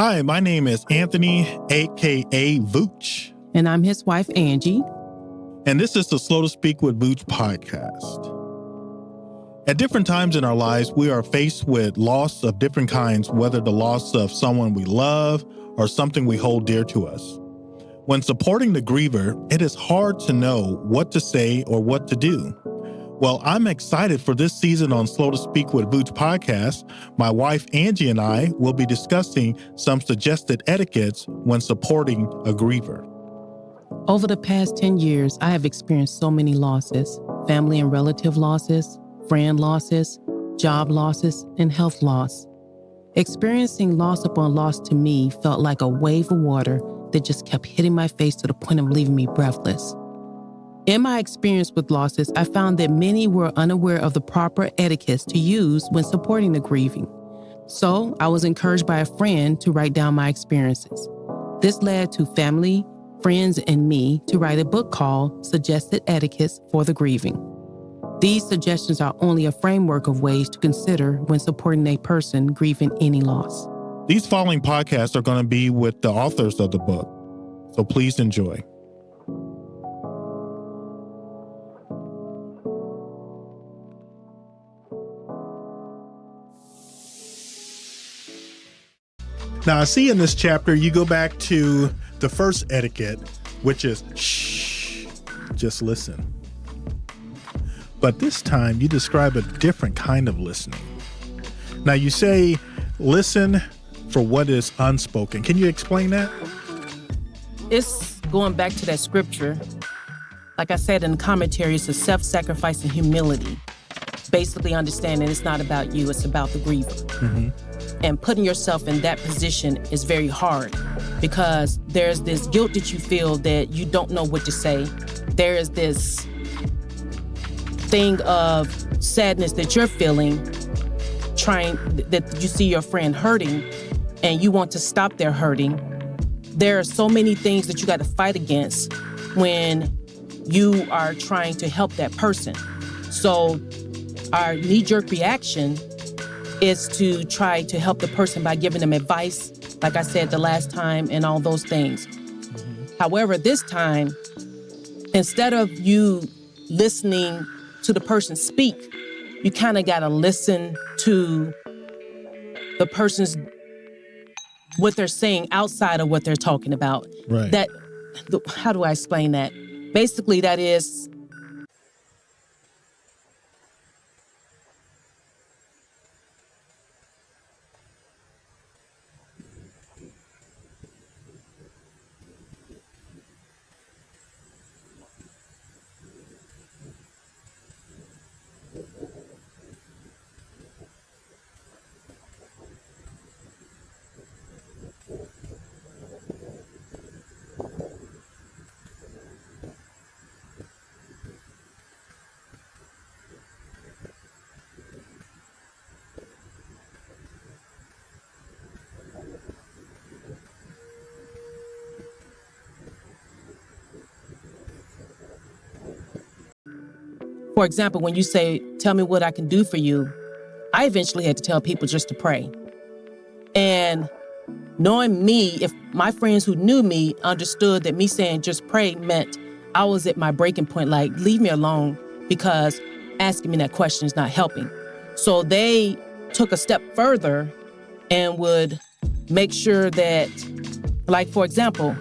Hi, my name is Anthony, aka Vooch. And I'm his wife, Angie. And this is the Slow to Speak with Vooch podcast. At different times in our lives, we are faced with loss of different kinds, whether the loss of someone we love or something we hold dear to us. When supporting the griever, it is hard to know what to say or what to do. Well, I'm excited for this season on Slow to Speak with Vooch podcast. My wife, Angie, and I will be discussing some suggested etiquettes when supporting a griever. Over the past 10 years, I have experienced so many losses, family and relative losses, friend losses, job losses, and health loss. Experiencing loss upon loss to me felt like a wave of water that just kept hitting my face to the point of leaving me breathless. In my experience with losses, I found that many were unaware of the proper etiquettes to use when supporting the grieving. So I was encouraged by a friend to write down my experiences. This led to family, friends, and me to write a book called Suggested Etiquettes for the Grieving. These suggestions are only a framework of ways to consider when supporting a person grieving any loss. These following podcasts are going to be with the authors of the book, so please enjoy. Now, I see in this chapter, you go back to the first etiquette, which is shh, just listen. But this time, you describe a different kind of listening. Now, you say listen for what is unspoken. Can you explain that? It's going back to that scripture. Like I said in the commentary, it's a self-sacrifice and humility. Basically understanding it's not about you, it's about the griever. Mm-hmm. And putting yourself in that position is very hard because there's this guilt that you feel that you don't know what to say. There is this thing of sadness that you're feeling, that you see your friend hurting and you want to stop their hurting. There are so many things that you got to fight against when you are trying to help that person. So our knee-jerk reaction is to try to help the person by giving them advice, like I said the last time, and all those things. Mm-hmm. However, this time, instead of you listening to the person speak, you kind of got to listen to the person's, what they're saying outside of what they're talking about. Right. How do I explain that? Basically, that is, for example, when you say, tell me what I can do for you, I eventually had to tell people just to pray. And knowing me, if my friends who knew me understood that me saying just pray meant I was at my breaking point, like, leave me alone because asking me that question is not helping. So they took a step further and would make sure that, like, for example,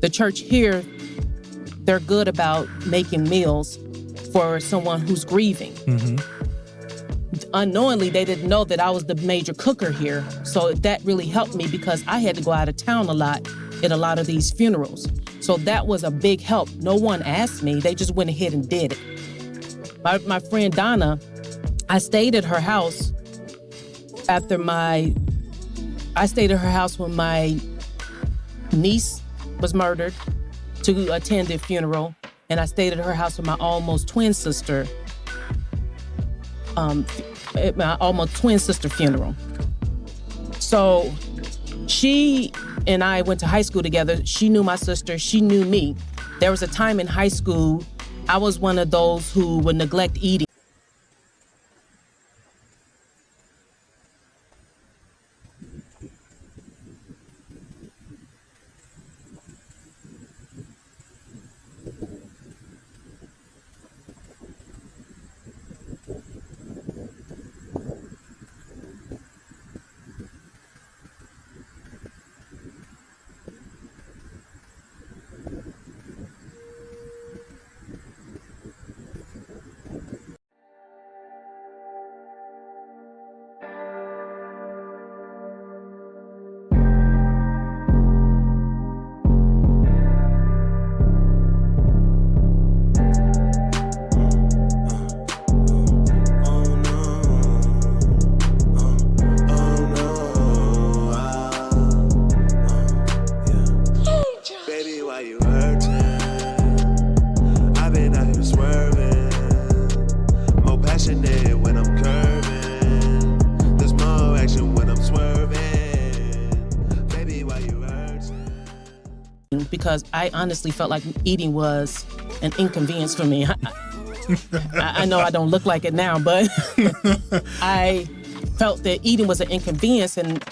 the church here, they're good about making meals for someone who's grieving. Mm-hmm. Unknowingly, they didn't know that I was the major cooker here. So that really helped me because I had to go out of town a lot at a lot of these funerals. So that was a big help. No one asked me. They just went ahead and did it. My friend Donna, I stayed at her house when my niece was murdered to attend the funeral. And I stayed at her house with my almost twin sister, at my almost twin sister funeral. So she and I went to high school together. She knew my sister, she knew me. There was a time in high school, I was one of those who would neglect eating. because I honestly felt like eating was an inconvenience for me. I know I don't look like it now, but I felt that eating was an inconvenience. And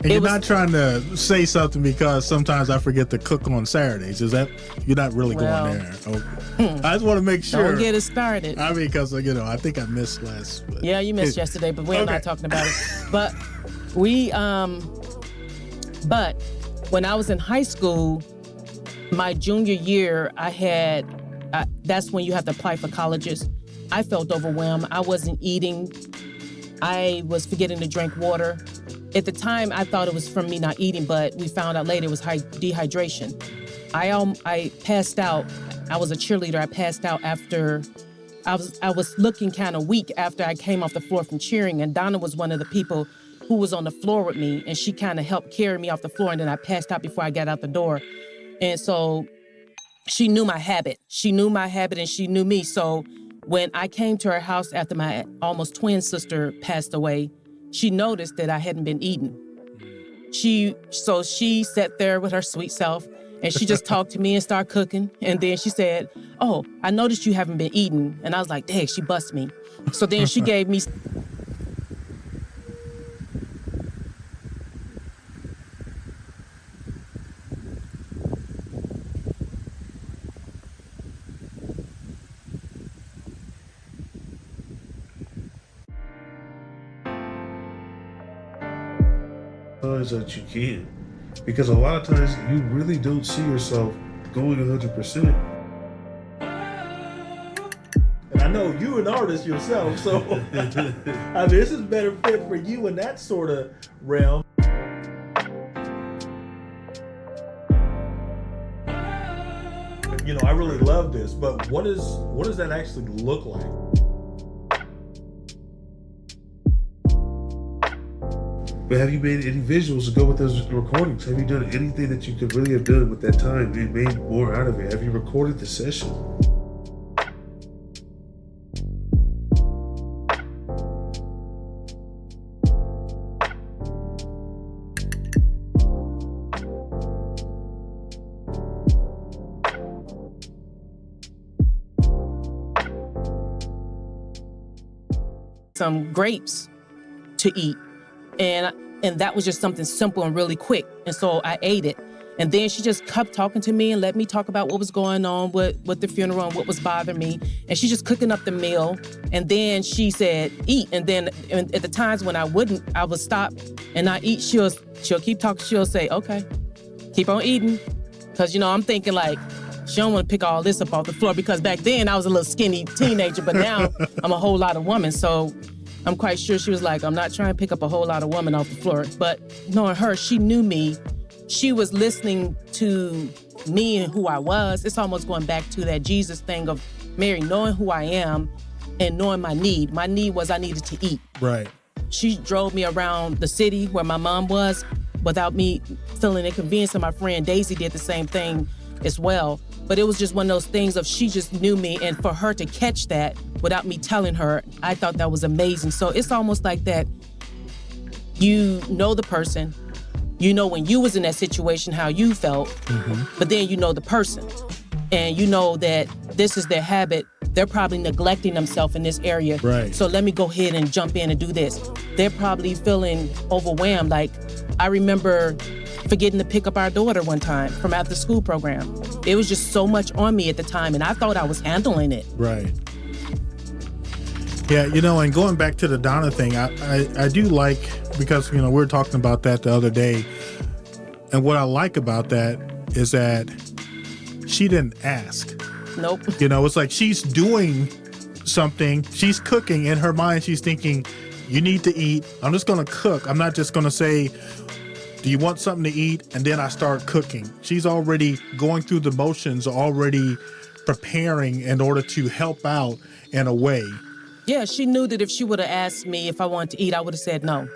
you're not trying to say something because sometimes I forget to cook on Saturdays. Is that, you're not really going there? Okay. I just want to make sure. Don't get it started. I mean, because, I think I missed last. But yeah, you missed yesterday, but we're not talking about it. But but when I was in high school, my junior year, that's when you have to apply for colleges. I felt overwhelmed. I wasn't eating. I was forgetting to drink water. At the time, I thought it was from me not eating, but we found out later it was dehydration. I passed out. I was a cheerleader. I passed out after I was looking kind of weak after I came off the floor from cheering, and Donna was one of the people who was on the floor with me, and she kind of helped carry me off the floor, and then I passed out before I got out the door. And so she knew my habit. She knew my habit, and she knew me. So when I came to her house after my almost twin sister passed away, she noticed that I hadn't been eating. So she sat there with her sweet self, and she just talked to me and started cooking. And then she said, "Oh, I noticed you haven't been eating." And I was like, dang, she busted me. So then she gave me... that you can, because a lot of times you really don't see yourself going 100%. And I know you're an artist yourself, so I mean, this is better fit for you in that sort of realm. I really love this, but what does that actually look like? But have you made any visuals to go with those recordings? Have you done anything that you could really have done with that time and made more out of it? Have you recorded the session? Some grapes to eat. And that was just something simple and really quick. And so I ate it. And then she just kept talking to me and let me talk about what was going on with the funeral and what was bothering me. And she's just cooking up the meal. And then she said, eat. And then at the times when I would stop and not eat. She'll keep talking. She'll say, okay, keep on eating. Because, I'm thinking like, she don't want to pick all this up off the floor, because back then I was a little skinny teenager, but now I'm a whole lot of woman. So I'm quite sure she was like, I'm not trying to pick up a whole lot of women off the floor. But knowing her, she knew me. She was listening to me and who I was. It's almost going back to that Jesus thing of Mary, knowing who I am and knowing my need. My need was I needed to eat. Right. She drove me around the city where my mom was without me feeling inconvenienced. And my friend Daisy did the same thing as well. But it was just one of those things of she just knew me, and for her to catch that without me telling her, I thought that was amazing. So it's almost like that, you know the person, you know when you was in that situation how you felt, but then you know the person, and you know that this is their habit. They're probably neglecting themselves in this area. Right. So let me go ahead and jump in and do this. They're probably feeling overwhelmed. Like, I remember forgetting to pick up our daughter one time from after school program. It was just so much on me at the time, and I thought I was handling it. Right. Yeah, and going back to the Donna thing, I do like, because, we were talking about that the other day, and what I like about that is that she didn't ask. Nope. It's like she's doing something, she's cooking, in her mind she's thinking, you need to eat, I'm just going to cook. I'm not just going to say, do you want something to eat? And then I start cooking. She's already going through the motions, already preparing in order to help out in a way. Yeah, she knew that if she would have asked me if I wanted to eat, I would have said no.